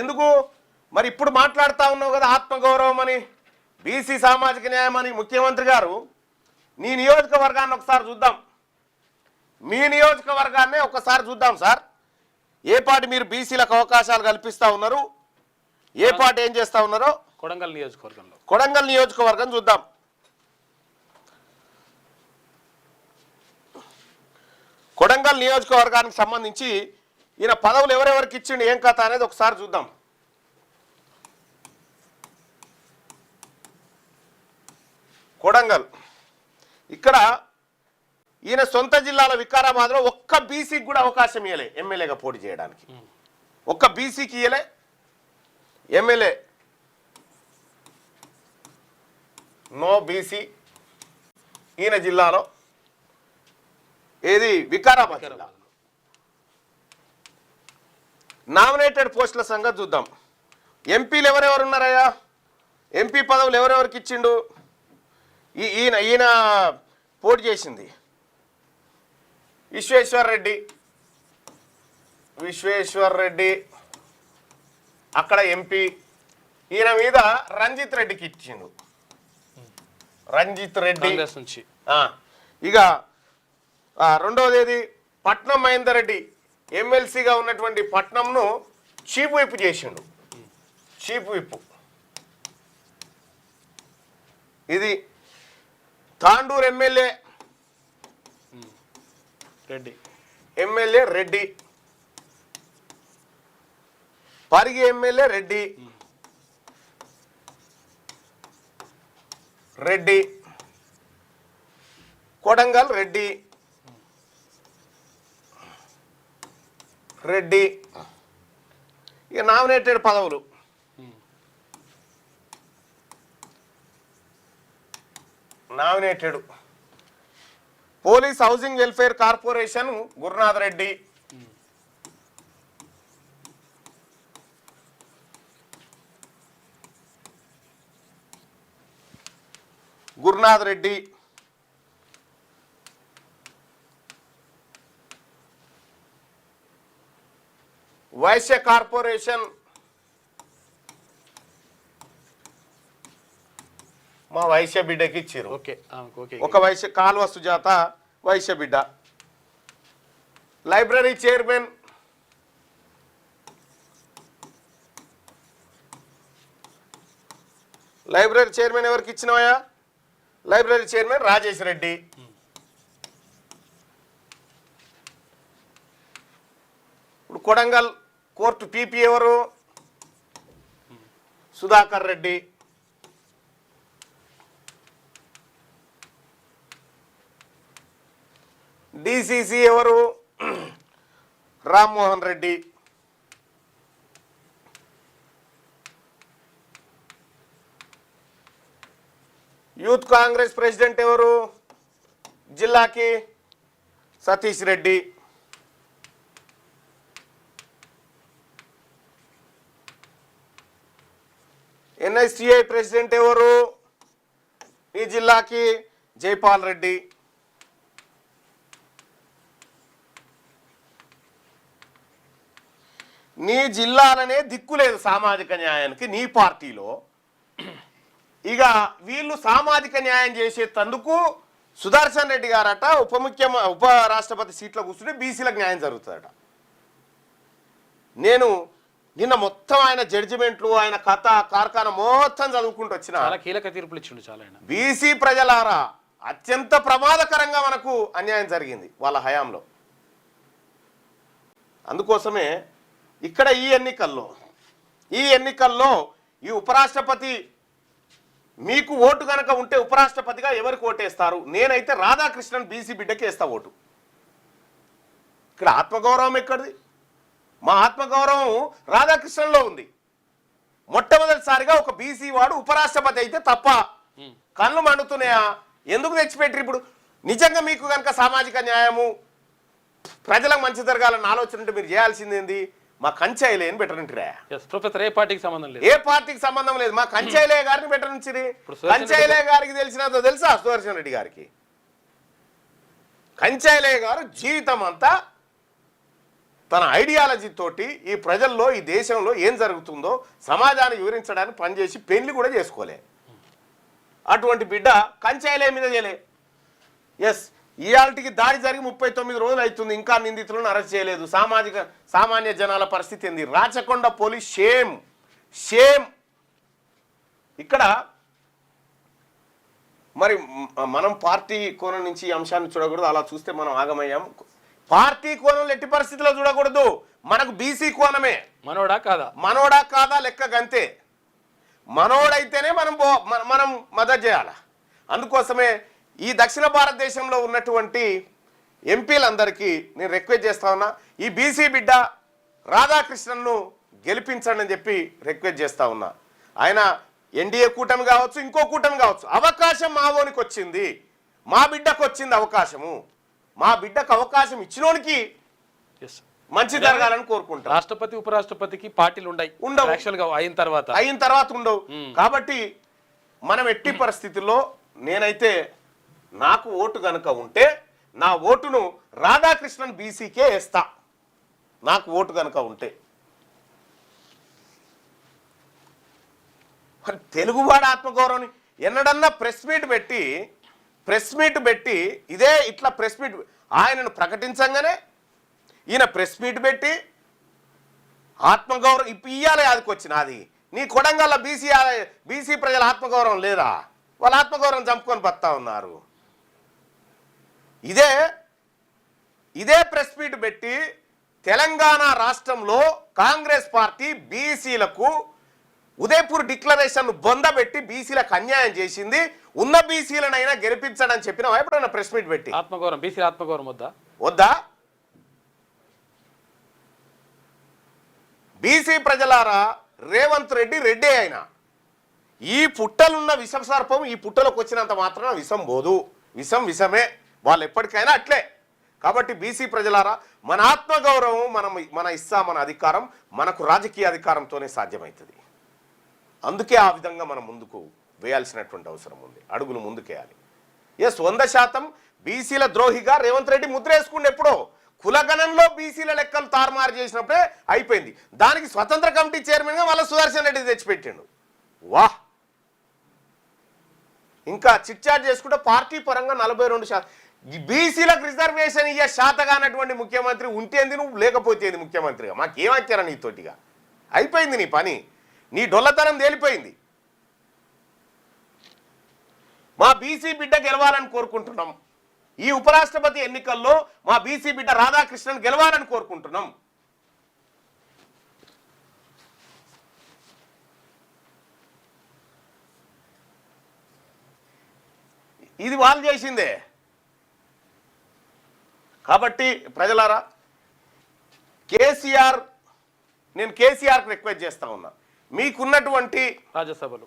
ఎందుకు మరి ఇప్పుడు మాట్లాడుతూ ఉన్నావు కదా ఆత్మగౌరవం అని, బీసీ సామాజిక న్యాయం అని. ముఖ్యమంత్రి గారు నీ నియోజకవర్గాన్ని ఒకసారి చూద్దాం, మీ నియోజకవర్గాన్ని ఒకసారి చూద్దాం సార్. ఏ పార్టీ మీరు బీసీలకు అవకాశాలు కల్పిస్తూ ఉన్నారు, ఏ పార్టీ ఏం చేస్తూ ఉన్నారో కొడంగల్ నియోజకవర్గం చూద్దాం. కొడంగల్ నియోజకవర్గానికి సంబంధించి ఈయన పదవులు ఎవరెవరికి ఇచ్చిండు ఏం కథ అనేది ఒకసారి చూద్దాం. కొడంగల్ ఇక్కడ ఈయన సొంత జిల్లాల వికారాబాద్లో ఒక్క బీసీకి కూడా అవకాశం ఇవ్వలే ఎమ్మెల్యేగా పోటీ చేయడానికి. ఒక్క బీసీకి ఇవ్వలే ఎమ్మెల్యే, నో బీసీ ఈయన జిల్లాలో. ఏది వికారాబాద్ జిల్లా. నామినేటెడ్ పోస్టుల సంగతి చూద్దాం. ఎంపీలు ఎవరెవరు ఉన్నారయ్యా, ఎంపీ పదవులు ఎవరెవరికి ఇచ్చిండు. ఈయన పోటీ చేసింది విశ్వేశ్వర్ రెడ్డి అక్కడ ఎంపీ. ఈయన మీద రంజిత్ రెడ్డికి ఇచ్చిండు, రంజిత్ రెడ్డి నుంచి. ఇక రెండవది ఏది పట్నం మహేందర్ రెడ్డి ఎమ్మెల్సీగా ఉన్నటువంటి పట్నంను చీఫ్ విప్ చేసిండు, చీఫ్ విప్. ఇది తాండూరు ఎమ్మెల్యే రెడ్డి, పరిగి ఎమ్మెల్యే రెడ్డి, కొడంగల్ రెడ్డి. ఇక నామినేటెడ్ పదవులు nominated police housing welfare corporation Gurunath Reddy, Vaishya corporation మా వైశ్య బిడ్డకి ఇచ్చారు. ఒక వైశ్య కాల్వ సుజాత వైశ్య బిడ్డ. లైబ్రరీ చైర్మన్ ఎవరికి ఇచ్చినవా? Library chairman Rajesh Reddy. ఇప్పుడు కొడంగల్ కోర్టు పీపీ ఎవరు? సుధాకర్ రెడ్డి. డిసిసి ఎవరు? రామ్మోహన్ రెడ్డి. యూత్ కాంగ్రెస్ ప్రెసిడెంట్ ఎవరు జిల్లాకి? సతీష్ రెడ్డి. ఎన్ఎస్టిఐ ప్రెసిడెంట్ ఎవరు ఈ జిల్లాకి? జైపాల్ రెడ్డి. నీ జిల్లాలనే దిక్కులేదు సామాజిక న్యాయానికి నీ పార్టీలో. ఇక వీళ్ళు సామాజిక న్యాయం చేసేటందుకు సుదర్శన్ రెడ్డి గారట ఉప రాష్ట్రపతి సీట్లో కూర్చుంటే బీసీలకు న్యాయం జరుగుతుందట. నేను నిన్న మొత్తం ఆయన జడ్జిమెంట్లు, ఆయన కథ కార్ఖాన మొత్తం చదువుకుంటూ వచ్చిన కీలక తీర్పులు ఇచ్చిండు. చాలా బీసీ ప్రజలారా అత్యంత ప్రమాదకరంగా మనకు అన్యాయం జరిగింది వాళ్ళ హయాంలో. అందుకోసమే ఇక్కడ ఈ ఎన్నికల్లో ఈ ఉపరాష్ట్రపతి మీకు ఓటు కనుక ఉంటే ఉపరాష్ట్రపతిగా ఎవరికి ఓటేస్తారు? నేనైతే రాధాకృష్ణన్ బీసీ బిడ్డకి వేస్తా ఓటు. ఇక్కడ ఆత్మగౌరవం ఎక్కడిది? మా ఆత్మగౌరవం రాధాకృష్ణన్లో ఉంది. మొట్టమొదటిసారిగా ఒక బీసీ వాడు ఉపరాష్ట్రపతి అయితే తప్ప కళ్ళు మండుతున్నాయా? ఎందుకు తెచ్చిపెట్టి? ఇప్పుడు నిజంగా మీకు కనుక సామాజిక న్యాయము ప్రజలకు మంచి జరగాలన్న ఆలోచన ఉంటే మీరు చేయాల్సిందేంది? మా కంచాయిలే అని బెటరంటారా? ఏ పార్టీకి సంబంధం లేదు, ఏ పార్టీకి సంబంధం లేదు. మా కంచాయిలే గారిని బెటరించిరి. కంచాయిలే గారికి తెలిసినదో తెలుసా? సుదర్శన్ రెడ్డి గారికి. కంచాయిలే గారు జీవితం అంతా తన ఐడియాలజీ తోటి ఈ ప్రజల్లో ఈ దేశంలో ఏం జరుగుతుందో సమాజాన్ని వివరించడానికి పనిచేసి పెళ్లి కూడా చేసుకోలే. అటువంటి బిడ్డ కంచాయిలే మీద చేయలే. ఎస్, ఇయాల్టికి దాడి జరిగి 39 రోజులు అవుతుంది, ఇంకా నిందితులను అరెస్ట్ చేయలేదు. సామాన్య జనాల పరిస్థితి ఏంది? Rachakonda police shame. ఇక్కడ మరి మనం పార్టీ కోణం నుంచి ఈ అంశాన్ని చూడకూడదు. అలా చూస్తే మనం ఆగమయ్యాం. పార్టీ కోణంలో ఎట్టి పరిస్థితిలో చూడకూడదు. మనకు బీసీ కోణమే. మనోడా కాదా లెక్క గంతే. మనోడైతేనే మనం మద్దతు చేయాలి. అందుకోసమే ఈ దక్షిణ భారతదేశంలో ఉన్నటువంటి ఎంపీలందరికీ నేను రిక్వెస్ట్ చేస్తా ఉన్నా, ఈ బీసీ బిడ్డ రాధాకృష్ణన్ను గెలిపించండి అని చెప్పి రిక్వెస్ట్ చేస్తా ఉన్నా. ఆయన ఎన్డీఏ కూటమి కావచ్చు, ఇంకో కూటమి కావచ్చు, అవకాశం మావోనికి వచ్చింది, మా బిడ్డకు వచ్చింది అవకాశము. మా బిడ్డకు అవకాశం ఇచ్చినోనికి మంచి జరగాలని కోరుకుంటాం. రాష్ట్రపతి ఉపరాష్ట్రపతికి పార్టీలు ఉండవు యాక్చువల్గా అయిన తర్వాత ఉండవు. కాబట్టి మనం ఎట్టి పరిస్థితుల్లో నేనైతే నాకు ఓటు గనక ఉంటే నా ఓటును రాధాకృష్ణన్ బీసీకే వేస్తా. నాకు ఓటు గనక ఉంటే తెలుగువాడు ఆత్మగౌరవం ఎన్నడన్నా ప్రెస్ మీట్ పెట్టి ఇదే ఇట్లా ప్రెస్ మీట్ ఆయనను ప్రకటించంగానే ఈయన ప్రెస్ మీట్ పెట్టి ఆత్మగౌరవం ఇయ్యాలి. అదికొచ్చిన అది నీ కొడంగల్ల బీసీ ప్రజల ఆత్మగౌరవం లేదా? వాళ్ళ ఆత్మగౌరవం చంపుకొని బతా ఉన్నారు. ఇదే ప్రెస్ మీట్ పెట్టి తెలంగాణ రాష్ట్రంలో కాంగ్రెస్ పార్టీ బీసీలకు ఉదయపూర్ డిక్లరేషన్ బొందబెట్టి బీసీలకు అన్యాయం చేసింది. ఉన్న బీసీలనైనా గెలిపించడని చెప్పిన ఎప్పుడైనా ప్రెస్ మీట్ పెట్టి ఆత్మగౌరవం బీసీ ఆత్మగౌరవం వద్దా? బీసీ ప్రజలారా, రేవంత్ రెడ్డి అయినా ఈ పుట్టలున్న విషం సర్పం ఈ పుట్టలోకి వచ్చినంత మాత్రాన విషం పోదు. విషమే వాళ్ళు ఎప్పటికైనా అట్లే. కాబట్టి బీసీ ప్రజలారా, మన ఆత్మగౌరవం మన మన అధికారం మనకు రాజకీయ అధికారంతోనే సాధ్యమవుతుంది. అందుకే ఆ విధంగా మనం ముందుకు వేయాల్సినటువంటి అవసరం ఉంది. అడుగులు ముందుకేయాలి. 100% బీసీల ద్రోహిగా రేవంత్ రెడ్డి ముద్ర వేసుకుంటే ఎప్పుడో కులగణంలో బీసీల లెక్కలు తారుమారు చేసినప్పుడే అయిపోయింది. దానికి స్వతంత్ర కమిటీ చైర్మన్గా మళ్ళీ సుదర్శన్ రెడ్డి తెచ్చిపెట్టిండు. వాహ్! ఇంకా చిట్చాట్ చేసుకుంటే పార్టీ పరంగా 42% బీసీలకు రిజర్వేషన్ ఇయ్యే శాతగానటువంటి ముఖ్యమంత్రి ఉంటేంది నువ్వు, లేకపోతేంది ముఖ్యమంత్రిగా. మాకేమచ్చారా నీతోటిగా? అయిపోయింది నీ పని, నీ డొల్లతనం తేలిపోయింది. మా బీసీ బిడ్డ గెలవాలని కోరుకుంటున్నాం. ఈ ఉపరాష్ట్రపతి ఎన్నికల్లో మా బీసీ బిడ్డ రాధాకృష్ణన్ గెలవాలని కోరుకుంటున్నాం. ఇది వాళ్ళు చేసిందే. కాబట్టి ప్రజలారా, నేను కేసీఆర్కి రిక్వెస్ట్ చేస్తా ఉన్నా, మీకున్నటువంటి రాజ్యసభలు,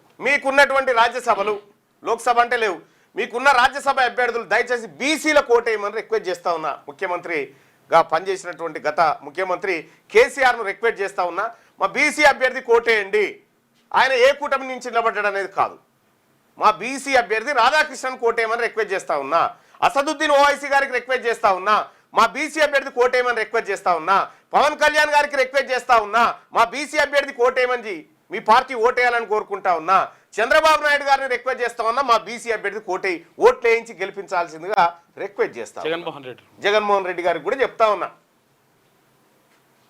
లోక్సభ అంటే లేవు, మీకున్న రాజ్యసభ అభ్యర్థులు దయచేసి బీసీల కోటేయమని రిక్వెస్ట్ చేస్తా ఉన్నా. ముఖ్యమంత్రిగా పనిచేసినటువంటి గత ముఖ్యమంత్రి కేసీఆర్ను రిక్వెస్ట్ చేస్తా ఉన్నా, మా బీసీ అభ్యర్థి కోటేయండి. ఆయన ఏ కూటమి నుంచి నిలబడ్డాడు అనేది కాదు, మా బీసీ అభ్యర్థి రాధాకృష్ణన్ కోటేయమని రిక్వెస్ట్ చేస్తా ఉన్నా. అసదుద్దీన్ ఓవైసీ గారికి రిక్వెస్ట్ చేస్తా ఉన్నా, మా బీసీ అభ్యర్థి కోటేయమని రిక్వెస్ట్ చేస్తా ఉన్నా. పవన్ కళ్యాణ్ గారికి రిక్వెస్ట్ చేస్తా ఉన్నా, మా బీసీ అభ్యర్థి కోటేయమని మీ పార్టీ ఓటేయాలని కోరుకుంటా ఉన్నా. చంద్రబాబు నాయుడు గారిని రిక్వెస్ట్ చేస్తా ఉన్నా, మా బీసీ అభ్యర్థి ఓట్లు వేయించి గెలిపించాల్సిందిగా రిక్వెస్ట్ చేస్తా. జగన్మోహన్ రెడ్డి గారికి కూడా చెప్తా ఉన్నా,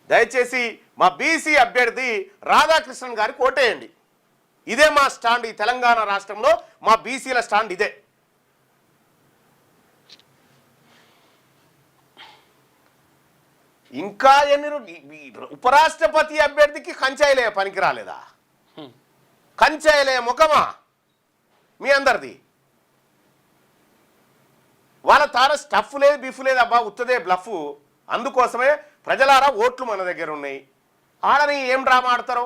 దయచేసి మా బీసీ అభ్యర్థి రాధాకృష్ణన్ గారికి ఓటేయండి. ఇదే మా స్టాండ్. ఈ తెలంగాణ రాష్ట్రంలో మా బీసీల స్టాండ్ ఇదే. ఇంకా ఉపరాష్ట్రపతి అభ్యర్థికి కంచాయిలే పనికి రాలేదా? కంచాయిలే ముఖమా మీ అందరిది? వాళ్ళ తార స్టఫ్ లేదు, బిఫ్ లేదు, అబ్బా ఉత్తదే బ్లఫ్. అందుకోసమే ప్రజలారా, ఓట్లు మన దగ్గర ఉన్నాయి, ఆడని ఏం డ్రామా ఆడతారో.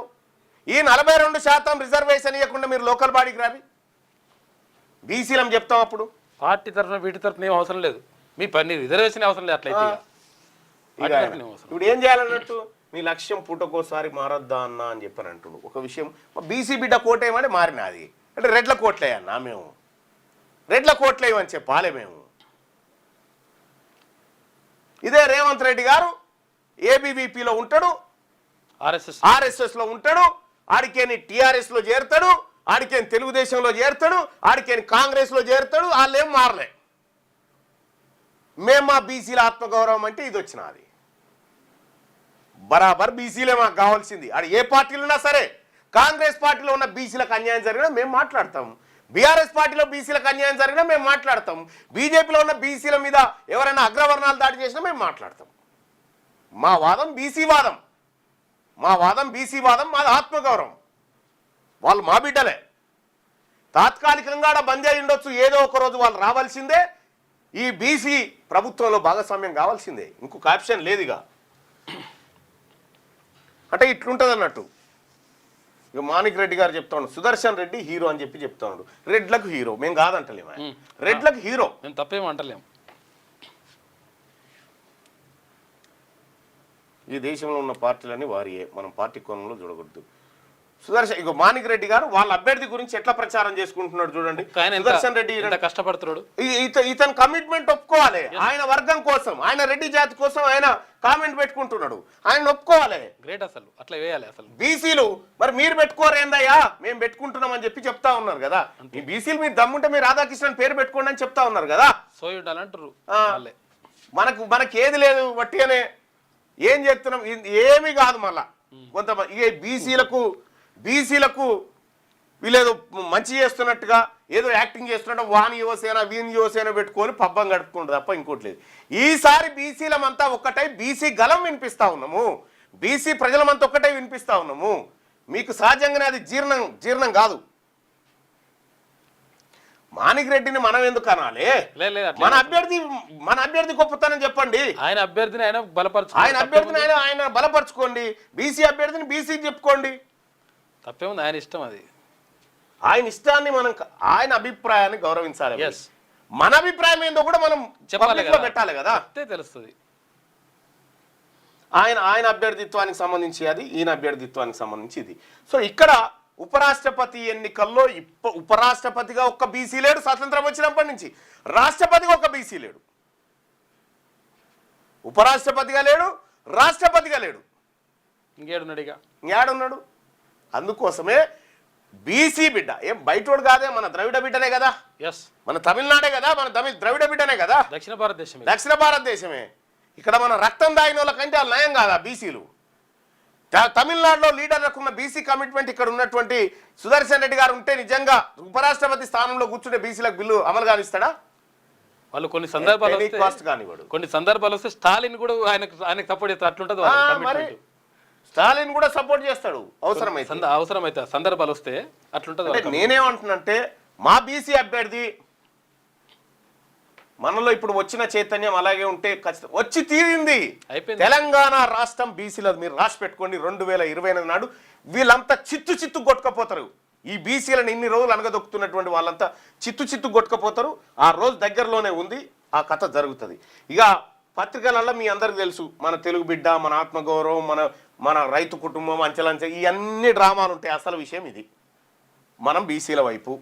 ఈ 42% రిజర్వేషన్ ఇవ్వకుండా మీరు లోకల్ బాడీకి రావి, బీసీలం చెప్తాం. అప్పుడు పార్టీ తరఫున వీటి తరఫున ఏం అవసరం లేదు, మీ పని రిజర్వేషన్ అవసరం లేదు. అట్లయితే ఇప్పుడు ఏం చేయాలన్నట్టు, మీ లక్ష్యం పూటకోసారి మారొద్దా అన్న అని చెప్పని అంటుడు. ఒక విషయం, బీసీ బిడ్డ కోటేయమంటే మారినది అంటే రెడ్ల కోట్లేయన్నా, మేము రెడ్ల కోట్లేయమని చెప్పాలి మేము. ఇదే రేవంత్ రెడ్డి గారు ఏబీవీపీలో ఉంటాడు, ఆర్ఎస్ఎస్ ఆర్ఎస్ఎస్లో ఉంటాడు, ఆడికేని టీఆర్ఎస్లో చేరుతాడు, ఆడికేని తెలుగుదేశంలో చేరుతాడు, ఆడికేని కాంగ్రెస్లో చేరుతాడు. వాళ్ళేం మారలే. మేము మా బీసీల ఆత్మగౌరవం అంటే ఇది వచ్చినది. బరాబర్ బీసీలే మాకు కావాల్సింది. ఆడ ఏ పార్టీలు ఉన్నా సరే, కాంగ్రెస్ పార్టీలో ఉన్న బీసీలకు అన్యాయం జరిగినా మేము మాట్లాడతాం, బీఆర్ఎస్ పార్టీలో బీసీలకు అన్యాయం జరిగినా మేము మాట్లాడతాం, బీజేపీలో ఉన్న బీసీల మీద ఎవరైనా అగ్రవర్ణాలు దాడి చేసినా మేము మాట్లాడతాం. మా వాదం బీసీ వాదం, బీసీ వాదం, మాది ఆత్మగౌరవం. వాళ్ళు మా బిడ్డలే. తాత్కాలికంగా బంద్ అయి ఉండొచ్చు, ఏదో ఒక రోజు వాళ్ళు రావాల్సిందే. ఈ బీసీ ప్రభుత్వంలో భాగస్వామ్యం కావాల్సిందే, ఇంకొక ఆప్షన్ లేదుగా. అంటే ఇట్లుంటుంది అన్నట్టు. ఇక మాణిక్ రెడ్డి గారు చెప్తా ఉన్నాడు, సుదర్శన్ రెడ్డి హీరో అని చెప్పి చెప్తా ఉన్నాడు. రెడ్లకు హీరో మేము కాదంటలేము, రెడ్లకు హీరో మేము తప్పేం అంటలేము. ఈ దేశంలో ఉన్న పార్టీలన్నీ వారియే, మనం పార్టీ కోణంలో చూడకూడదు. సుదర్శన్ ఇక మాణిక్ రెడ్డి గారు వాళ్ళ అభ్యర్థి గురించి ఎట్లా ప్రచారం చేసుకుంటున్నాడు చూడండి. సుదర్శన్ రెడ్డి కష్టపడుతున్నాడు. ఇతను కమిట్మెంట్ ఒప్పుకోవాలి. ఆయన వర్గం కోసం, ఆయన రెడ్డి జాతి కోసం ఆయన కామెంట్ పెట్టుకుంటున్నాడు. ఆయన ఒప్పుకోవాలి. గ్రేట్. అసలు అట్లా వేయాలి. అసలు బీసీలు మరి మీరు పెట్టుకోరేందయ్యా, మేము పెట్టుకుంటున్నాం అని చెప్పి చెప్తా ఉన్నారు కదా. ఈ బీసీలు మీరు దమ్ముంటే మీరు రాధాకృష్ణన్ పేరు పెట్టుకోండి అని చెప్తా ఉన్నారు కదా. సోయి ఉండాలంటారు. మనకి ఏది లేదు, వట్టిగానే ఏం చెప్తున్నాం, ఏమీ కాదు. మళ్ళా కొంతమంది ఇక బీసీలకు వీళ్ళేదో మంచి చేస్తున్నట్టుగా, ఏదో యాక్టింగ్ చేస్తున్నట్టు వాని యువసేన వీని యువసేన పెట్టుకొని పబ్బం గడుపుకుంటుంది తప్ప ఇంకోటి లేదు. ఈసారి బీసీలమంతా ఒక్కటై బీసీ గలం వినిపిస్తా ఉన్నాము, బీసీ ప్రజలమంతా ఒక్కటై వినిపిస్తా ఉన్నాము. మీకు సహజంగానే అది జీర్ణం కాదు. మాణిక్ రెడ్డిని మనం ఎందుకు అనాలి? మన అభ్యర్థి గొప్పతనం చెప్పండి. ఆయన అభ్యర్థిని ఆయన బలపరచుకోండి. బీసీ అభ్యర్థిని బీసీ చెప్పుకోండి. తప్పేముంది, ఆయన ఇష్టం. అది ఆయన ఇష్టాన్ని మనం, ఆయన అభిప్రాయాన్ని గౌరవించాలి. మన అభిప్రాయం ఏందో కూడా మనం పెట్టాలి కదా, తెలుస్తుంది. ఆయన అభ్యర్థిత్వానికి సంబంధించి అది, ఈయన అభ్యర్థిత్వానికి సంబంధించి ఇది. సో ఇక్కడ ఉపరాష్ట్రపతి ఎన్నికల్లో ఉపరాష్ట్రపతిగా ఒక్క బీసీ లేడు. స్వాతంత్రం వచ్చినప్పటి నుంచి రాష్ట్రపతిగా ఒక్క బీసీ లేడు. ఉపరాష్ట్రపతిగా లేడు, రాష్ట్రపతిగా లేడు. ఇంకేడున్నాడు? అందుకోసమే బీసీ బిడ్డ ఏం బయటోడు కాదే, మన ద్రవిడ బిడ్డనే కదా, మన తమిళనాడే కదా, మన ద్రవిడ బిడ్డనే కదా, దక్షిణ భారతదేశమే. ఇక్కడ మన రక్తం దాగిన వాళ్ళకంటే వాళ్ళు నయం కాదా బీసీలు? తమిళనాడులో లీడర్లకు ఉన్న బీసీ కమిట్మెంట్ ఇక్కడ ఉన్నటువంటి సుదర్శన్ రెడ్డి గారు ఉంటే నిజంగా ఉపరాష్ట్రపతి స్థానంలో కూర్చుంటే బీసీలకు బిల్లు అమలు కానిస్తాడా? వాళ్ళు కొన్ని సందర్భాలు వస్తే స్టాలిన్ కూడా ఆయనకు సపోర్ట్ చేస్తారు. అట్లుంటది. స్టాలిన్ కూడా సపోర్ట్ చేస్తాడు అవసరమైతే సందర్భాలు వస్తే అట్లుంటది. నేనేమంటున్నంటే మా బీసీ అభ్యర్థి మనలో ఇప్పుడు వచ్చిన చైతన్యం అలాగే ఉంటే ఖచ్చితంగా వచ్చి తీరింది. తెలంగాణ రాష్ట్రం బీసీల మీరు రాసి పెట్టుకోండి, 2028 నాడు వీళ్ళంతా చిత్తు కొట్టుకపోతారు. ఈ బీసీలను ఇన్ని రోజులు అనగదొక్కుతున్నటువంటి వాళ్ళంతా చిత్తు కొట్టుకపోతారు. ఆ రోజు దగ్గరలోనే ఉంది, ఆ కథ జరుగుతుంది. ఇక పత్రికలలో మీ అందరికి తెలుసు, మన తెలుగు బిడ్డ, మన ఆత్మగౌరవం, మన రైతు కుటుంబం, అంచెలంచె, ఇవన్నీ డ్రామాలు ఉంటాయి. అసలు విషయం ఇది. మనం బీసీల వైపు.